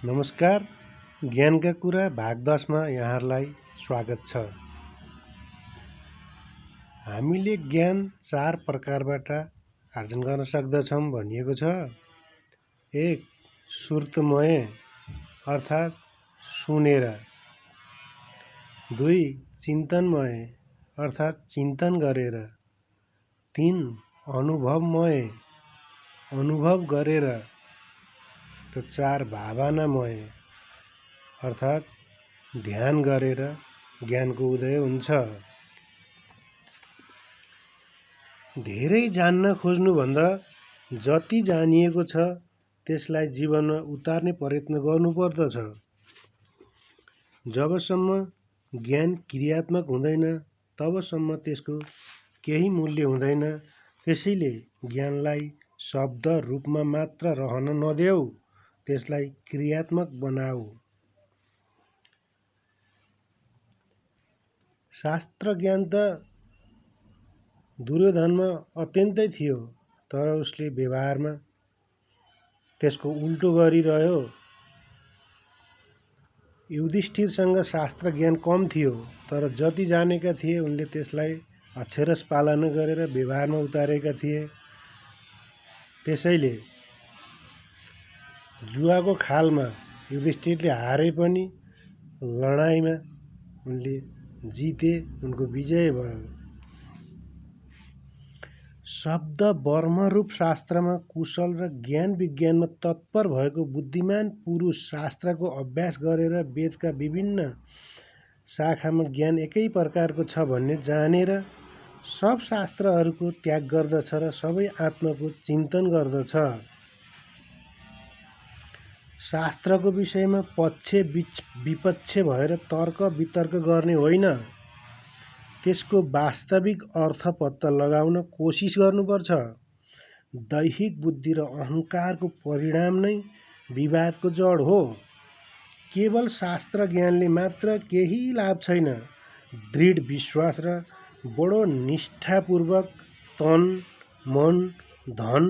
नमस्कार। ज्ञानका कुरा भाग 10 मा यहाँहरूलाई स्वागत छ। हामीले ज्ञान 4 प्रकारबाट आर्जन गर्न सक्दछौँ भनिएको छ। 1. श्रुतमय अर्थात् सुनेर। 2. चिन्तनमय अर्थात् चिन्तन गरेर। 3. अनुभवमय अनुभव गरेर। 4. भावनामय अर्थात् ध्यान गरेर ज्ञानको उदय हुन्छ। धेरै जान्न खोज्नुभन्दा जति जानिएको छ त्यसलाई जीवनमा उतार्ने प्रयत्न गर्नुपर्दछ। जबसम्म ज्ञान क्रियात्मक हुँदैन तबसम्म त्यसको केही मूल्य हुँदैन। त्यसैले ज्ञानलाई शब्द रूपमा मात्र रहन नदेऊ, त्यसलाई क्रियात्मक बनाऊ। शास्त्र ज्ञान त दुर्योधनमा अत्यन्तै थियो, तर उसले व्यवहारमा त्यसको उल्टो गरिरह्यो। युधिष्ठिरसँग शास्त्र ज्ञान कम थियो, तर जति जानेका थिए उनले त्यसलाई अक्षरश पालना गरेर व्यवहारमा उतारेका थिए। त्यसैले जुवाको खालमा युधिष्ठिरले हारे पनि लडाईँमा उनले जिते, उनको विजय भयो। शब्द वर्मरूप शास्त्रमा कुशल र ज्ञान विज्ञानमा तत्पर भएको बुद्धिमान पुरुष शास्त्रको अभ्यास गरेर वेदका विभिन्न शाखामा ज्ञान एकै प्रकारको छ भन्ने जानेर सब शास्त्रहरूको त्याग गर्दछ र सबै आत्माको चिन्तन गर्दछ। शास्त्रको विषयमा पक्ष विपक्ष भएर तर्क वितर्क गर्ने होइन, त्यसको वास्तविक अर्थ पत्ता लगाउन कोसिस गर्नुपर्छ। दैहिक बुद्धि र अहङ्कारको परिणाम नै विवादको जड हो। केवल शास्त्र ज्ञानले मात्र केही लाभ छैन। दृढ विश्वास र बडो निष्ठापूर्वक तन, मन, धन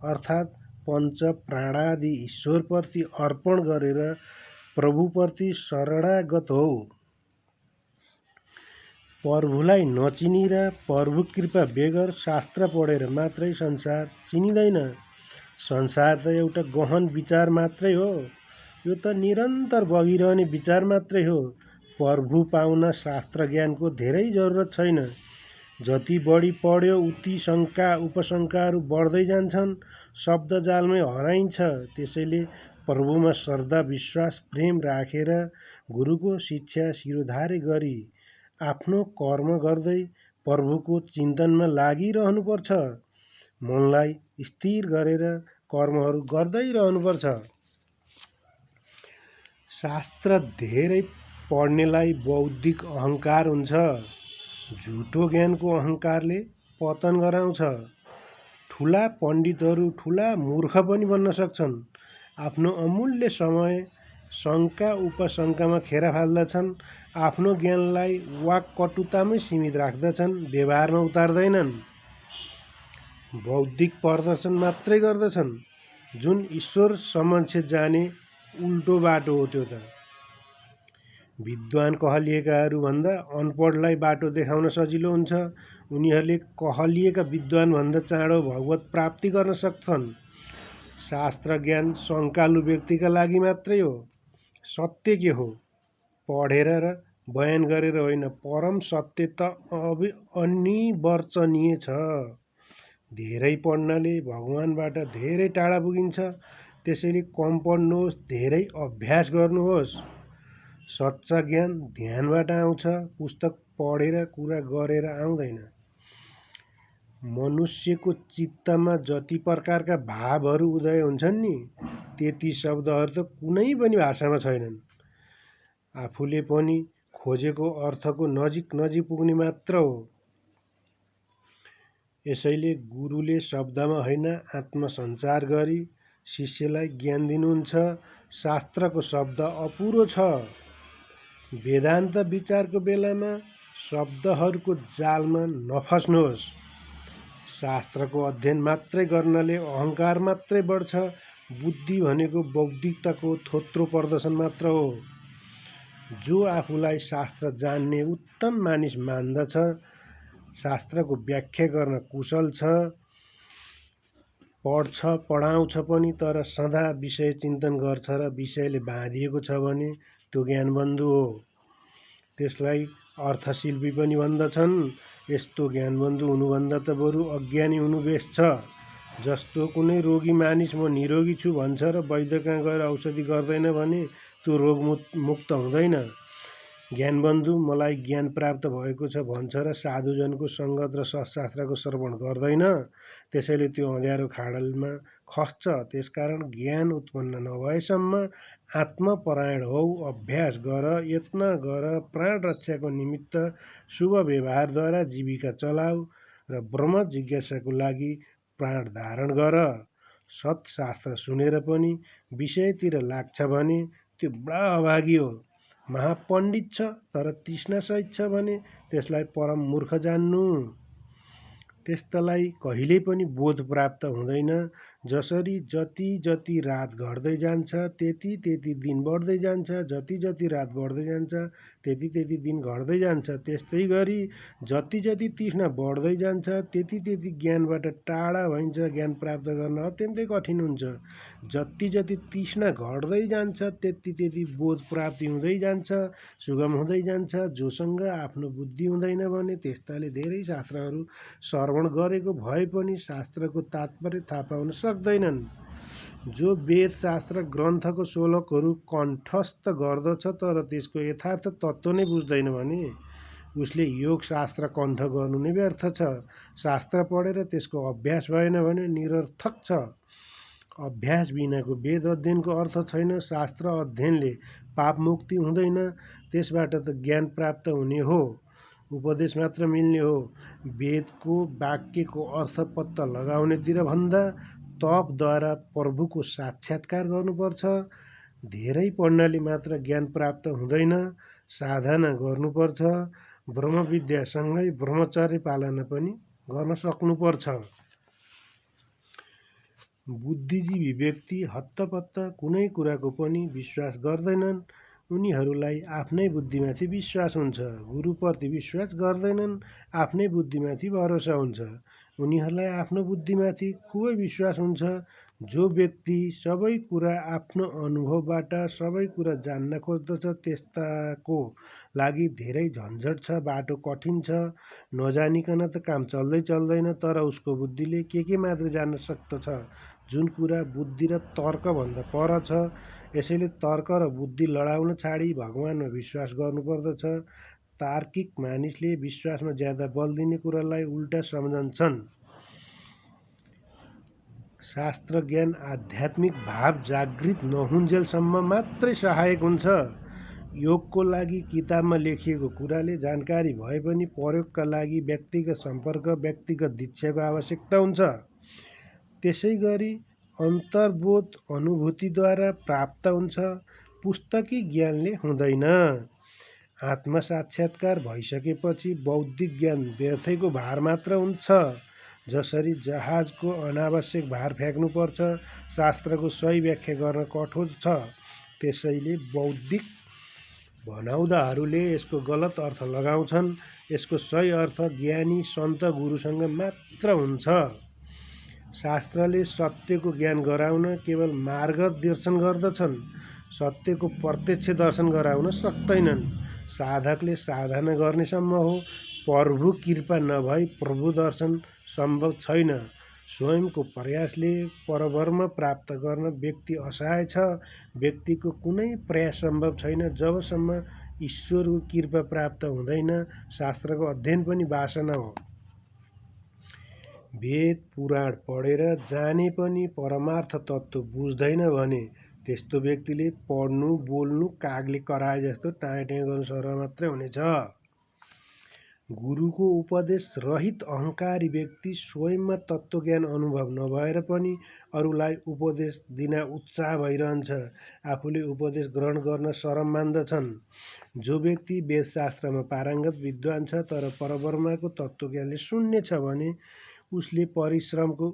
अर्थात् पञ्च प्राणादि ईश्वरप्रति अर्पण गरेर प्रभुप्रति शरणागत हो। प्रभुलाई नचिनी र प्रभु कृपा बेगर शास्त्र पढेर मात्रै संसार चिनिँदैन। संसार त एउटा गहन विचार मात्रै हो, यो त निरन्तर बगिरहने विचार मात्रै हो। प्रभु पाउन शास्त्र ज्ञानको धेरै जरुरत छैन। जति बढी पढ्यो उति शङ्का उपशङ्काहरू बढ्दै जान्छन्, शब्द जालमै हराइन्छ। त्यसैले प्रभुमा श्रद्धा विश्वास प्रेम राखेर गुरुको शिक्षा शिरोधार्य गरी आफ्नो कर्म गर्दै प्रभुको चिन्तनमा लागिरहनुपर्छ। मनलाई स्थिर गरेर कर्महरू गर्दै रहनुपर्छ। शास्त्र धेरै पढ्नेलाई बौद्धिक अहङ्कार हुन्छ। झुटो ज्ञानको अहङ्कारले पतन गराउँछ। ठुला पण्डितहरू ठुला मूर्ख पनि बन्न सक्छन्। आफ्नो अमूल्य समय शङ्का उपशङ्कामा खेर फाल्दछन्। आफ्नो ज्ञानलाई वाक्कटुतामै सीमित राख्दछन्, व्यवहारमा उतार्दैनन्। बौद्धिक प्रदर्शन मात्रै गर्दछन्, जुन ईश्वर समक्ष जाने उल्टो बाटो हो। त्यो त विद्वान कहलिएकाहरू भन्दा अनपढलाई बाटो देखाउन सजिलो हुन्छ। उनीहरूले कहलिएका विद्वान भन्दा चाँडो भगवत प्राप्ति गर्न सक्छन्। शास्त्र ज्ञान शङ्कालु व्यक्तिका लागि मात्रै हो। सत्य के हो? पढेर र बयान गरेर होइन, परम सत्य त अनिवर्चनीय छ। धेरै पढ्नाले भगवानबाट धेरै टाढा पुगिन्छ। त्यसैले कम पढ्नुहोस्, धेरै अभ्यास गर्नुहोस्। सच्चा ज्ञान ध्यानबाट आउँछ, पुस्तक पढेर कुरा गरेर आउँदैन। मनुष्यको चित्तमा जति प्रकारका भावहरू उदय हुन्छन् नि, त्यति शब्दहरू त कुनै पनि भाषामा छैनन्। आफूले पनि खोजेको अर्थको नजिक नजिक पुग्ने मात्र हो। यसैले गुरुले शब्दमा होइन आत्मसञ्चार गरी शिष्यलाई ज्ञान दिनुहुन्छ। शास्त्रको शब्द अपुरो छ। वेदान्त विचारको बेलामा शब्दहरूको जालमा नफस्नुहोस्। शास्त्रको अध्ययन मात्रै गर्नाले अहङ्कार मात्रै बढ्छ। बुद्धि भनेको बौद्धिकताको थोत्रो प्रदर्शन मात्र हो। जो आफूलाई शास्त्र जान्ने उत्तम मानिस मान्दछ, शास्त्रको व्याख्या गर्न कुशल छ, पढ्छ पढाउँछ पनि, तर सदा विषय चिन्तन गर्छ र विषयले बाँधिएको छ भने त्यो ज्ञानबन्धु हो। त्यसलाई अर्थशिल्पी पनि भन्दछन्। यस्तो ज्ञानबन्धु हुनुभन्दा त बरु अज्ञानी हुनु बेस छ। जस्तो कुनै रोगी मानिस म निरोगी छु भन्छ र वैद्यकहाँ गएर औषधि गर्दैन भने त्यो रोग मुक्त हुँदैन। ज्ञानबन्धु मलाई ज्ञान प्राप्त भएको छ भन्छ र साधुजनको सङ्गत र सत्शास्त्रको श्रवण गर्दैन, त्यसैले त्यो अँध्यारो खाडलमा खस्छ। त्यसकारण ज्ञान उत्पन्न नभएसम्म आत्मपरायण हौ, अभ्यास गर, यत्न गर, प्राण रक्षाको निमित्त शुभ व्यवहारद्वारा जीविका चलाऊ र ब्रह्म जिज्ञासाको लागि प्राण धारण गर। सत्शास्त्र सुनेर पनि विषयतिर लाग्छ भने त्यो बडा अभागी हो। महापण्डित छ तर तृष्णासहित छ भने त्यसलाई परम मूर्ख जान्नु। त्यस्तालाई कहिल्यै पनि बोध प्राप्त हुँदैन। जसरी जति जति रात घट्दै जान्छ त्यति त्यति दिन बढ्दै जान्छ, जति जति रात बढ्दै जान्छ त्यति त्यति दिन घट्दै जान्छ। त्यस्तै गरी जति जति तृष्णा बढ्दै जान्छ त्यति त्यति ज्ञानबाट टाढा भइन्छ, ज्ञान प्राप्त गर्न अत्यन्तै कठिन हुन्छ। जति जति तृष्णा घट्दै जान्छ त्यति त्यति बोध प्राप्ति हुँदै जान्छ, सुगम हुँदै जान्छ। जोसँग आफ्नो बुद्धि हुँदैन भने त्यस्ताले धेरै शास्त्रहरू श्रवण गरेको भए पनि शास्त्रको तात्पर्य थाहा पाउन सक्दैनन्। जो वेद शास्त्र ग्रन्थको श्लोकहरू कण्ठस्थ गर्दछ तर त्यसको यथार्थ तत्त्व नै बुझ्दैन भने उसले योग शास्त्र कण्ठ गर्नु नै व्यर्थ छ। शास्त्र पढेर त्यसको अभ्यास भएन भने निरर्थक छ। अभ्यास बिनाको वेद अध्ययनको अर्थ छैन। शास्त्र अध्ययनले पाप मुक्ति हुँदैन, त्यसबाट त ज्ञान प्राप्त हुने हो, उपदेश मात्र मिल्ने हो। वेदको वाक्यको अर्थ पत्ता लगाउनेतिर भन्दा तपद्वारा प्रभुको साक्षात्कार गर्नुपर्छ। धेरै पढ्नाले मात्र ज्ञान प्राप्त हुँदैन, साधना गर्नुपर्छ। ब्रह्मविद्यासँगै ब्रह्मचर्य पालना पनि गर्न सक्नुपर्छ। बुद्धिजीवी व्यक्ति हत्तपत्त कुनै कुराको पनि विश्वास गर्दैनन्। उनीहरूलाई आफ्नै बुद्धिमाथि विश्वास हुन्छ। गुरुप्रति विश्वास गर्दैनन्, आफ्नै बुद्धिमाथि भरोसा हुन्छ। उनीहरूलाई आफ्नो बुद्धिमाथि खुबै विश्वास हुन्छ। जो व्यक्ति सबै कुरा आफ्नो अनुभवबाट सबै कुरा जान्न खोज्दछ त्यस्ताको लागि धेरै झन्झट छ, बाटो कठिन छ। नजानिकन त काम चल्दैन, तर उसको बुद्धिले के मात्र जान्न सक्दछ जुन कुरा बुद्धि र तर्कभन्दा पर छ। यसैले तर्क र बुद्धि लडाउन छाडी भगवानमा विश्वास गर्नुपर्दछ। तार्किक मानिसले विश्वासमा ज्यादा बल दिने कुरालाई उल्टा सम्झन्छन्। शास्त्र ज्ञान आध्यात्मिक भाव जागृत नहुन्जेलसम्म मात्रै सहायक हुन्छ। योगको लागि किताबमा लेखिएको कुराले जानकारी भए पनि प्रयोगका लागि व्यक्तिगत सम्पर्क, व्यक्तिगत दीक्षाको आवश्यकता हुन्छ। त्यसै गरी अन्तर्बोध अनुभूतिद्वारा प्राप्त हुन्छ, पुस्तकी ज्ञानले हुँदैन। आत्मसाक्षात्कार भइसकेपछि बौद्धिक ज्ञान व्यर्थैको भार मात्र हुन्छ। जसरी जहाजको अनावश्यक भार फ्याँक्नुपर्छ, शास्त्रको सही व्याख्या गर्न कठोर छ, त्यसैले बौद्धिक भनाउँदाहरूले यसको गलत अर्थ लगाउँछन्। यसको सही अर्थ ज्ञानी सन्त गुरुसँग मात्र हुन्छ। शास्त्रले सत्यको ज्ञान गराउन केवल मार्गदर्शन गर्दछन्, सत्यको प्रत्यक्ष दर्शन गराउन सक्दैनन्। साधकले साधना गर्नेसम्म हो, प्रभु कृपा नभई प्रभु दर्शन सम्भव छैन। स्वयंको प्रयासले परब्रह्म प्राप्त गर्न व्यक्ति असहाय छ। व्यक्तिको कुनै प्रयास सम्भव छैन जबसम्म ईश्वरको कृपा प्राप्त हुँदैन। शास्त्रको अध्ययन पनि वासना हो। वेद पुराण पढेर जाने पनि परमार्थ तत्त्व बुझ्दैन भने त्यस्तो व्यक्तिले पढ्नु बोल्नु कागले कराए जस्तो टाँय गर्नु सरह मात्रै हुनेछ। गुरुको उपदेश रहित अहङ्कारी व्यक्ति स्वयंमा तत्त्वज्ञान अनुभव नभएर पनि अरूलाई उपदेश दिन उत्साह भइरहन्छ। आफूले उपदेश ग्रहण गर्न शरम मान्दछन्। जो व्यक्ति वेदशास्त्रमा पारङ्गत विद्वान छ तर परब्रह्मको तत्त्वज्ञानले शून्य छ भने उसले परिश्रमको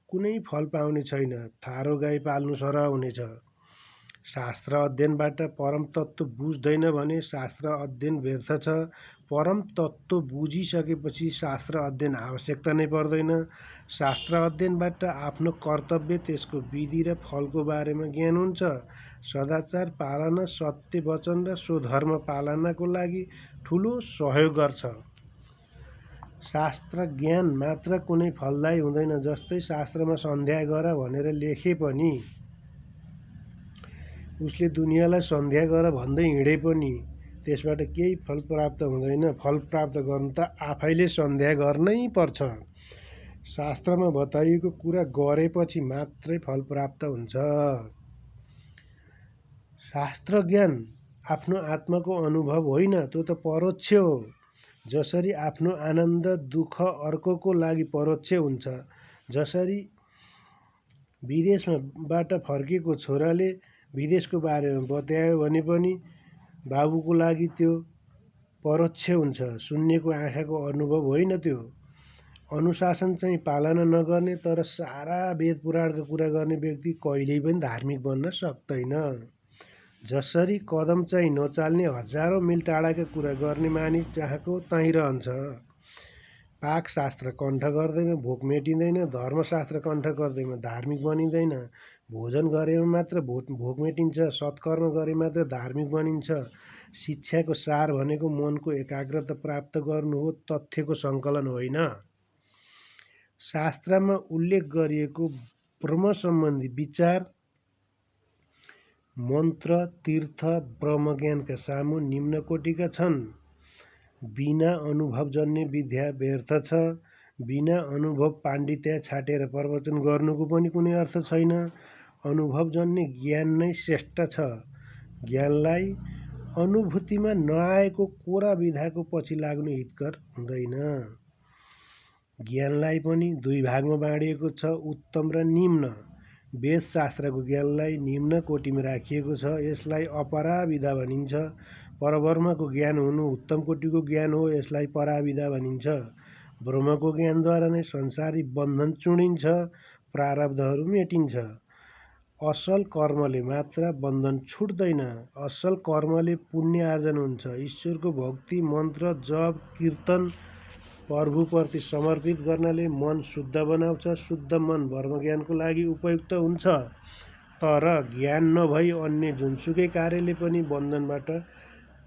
कुनै फल पाउने छैन। थारो गाई पाल्नु सरह हुनेछ। शास्त्र अध्ययनबाट परम तत्त्व बुझ्दैन भने शास्त्र अध्ययन व्यर्थ छ। परम तत्त्व बुझिसकेपछि शास्त्र अध्ययन आवश्यकता नै पर्दैन। शास्त्र अध्ययनबाट आफ्नो कर्तव्य, त्यसको विधि र फलको बारेमा ज्ञान हुन्छ। सदाचार पालना, सत्य वचन र स्वधर्म पालनाको लागि ठुलो सहयोग गर्छ। शास्त्र ज्ञान मात्र कुनै फलदायी हुँदैन। जस्तै शास्त्रमा सन्ध्या गर भनेर लेखे पनि उसले दुनियाँलाई सन्ध्या गर भन्दै हिँडे पनि त्यसबाट केही फल प्राप्त हुँदैन। फल प्राप्त गर्नु त आफैले सन्ध्या गर्नै पर्छ। शास्त्रमा बताइएको कुरा गरेपछि मात्रै फल प्राप्त हुन्छ। शास्त्र ज्ञान आफ्नो आत्माको अनुभव होइन, त्यो त परोक्ष हो। जसरी आफ्नो आनन्द दुःख अर्कोको लागि परोक्ष हुन्छ। जसरी विदेशबाट फर्केको छोराले विदेशको बारेमा बतायो भने पनि बाबुको लागि त्यो परोक्ष हुन्छ। सुन्नेको आँखाको अनुभव होइन त्यो। अनुशासन चाहिँ पालना नगर्ने तर सारा वेद पुराणका कुरा गर्ने व्यक्ति कहिल्यै पनि धार्मिक बन्न सक्दैन। जसरी कदम चाहिँ नचाल्ने हजारौँ मिल टाढाका कुरा गर्ने मानिस जहाँको तहीँ रहन्छ। पाक शास्त्र कण्ठ गर्दैमा भोक मेटिँदैन, धर्मशास्त्र कण्ठ गर्दैमा धार्मिक बनिँदैन। भोजन गरेमा मात्र भोक मेटिन्छ, सत्कर्म गरे मात्र धार्मिक बनिन्छ। शिक्षाको सार भनेको मनको एकाग्रता प्राप्त गर्नु हो, तथ्यको सङ्कलन होइन। शास्त्रमा उल्लेख गरिएको ब्रह्म सम्बन्धी विचार, मन्त्र, तीर्थ, ब्रह्मज्ञानका सामु निम्न कोटिका छन्। बिना अनुभवजन्य विद्या व्यर्थ छ। बिना अनुभव पाण्डित्य छाटेर प्रवचन गर्नुको पनि कुनै अर्थ छैन। अनुभवजन्य ज्ञान नै श्रेष्ठ छ। ज्ञानलाई अनुभूतिमा नआएको कोरा विधाको पछि लाग्नु हितकर हुँदैन। ज्ञानलाई पनि दुई भागमा बाँडिएको छ, उत्तम र निम्न। वेदशास्त्रको ज्ञानलाई निम्न कोटिमा राखिएको छ। यसलाई अपराविद्या भनिन्छ। परब्रह्मको ज्ञान हुनु उत्तम कोटिको ज्ञान हो। यसलाई पराविद्या भनिन्छ। ब्रह्मको ज्ञानद्वारा नै संसारी बन्धन चुडिन्छ, प्रारब्धहरू मेटिन्छ। असल कर्मले मात्र बन्धन छुट्दैन। असल कर्मले पुण्य आर्जन हुन्छ। ईश्वरको भक्ति, मन्त्र, जप, कीर्तन, प्रभुप्रति समर्पित गर्नाले मन शुद्ध बनाउँछ। शुद्ध मन ब्रह्मज्ञानको लागि उपयुक्त हुन्छ। तर ज्ञान नभई अन्य जुनसुकै कार्यले पनि बन्धनबाट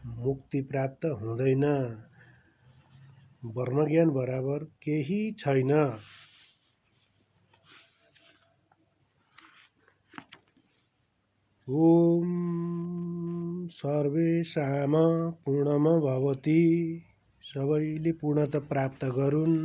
मुक्ति प्राप्त हुँदैन। ब्रह्मज्ञान बराबर केही छैन। ओम सर्वेषां पूर्णमभवति। सबैले पूर्णता प्राप्त गरून्।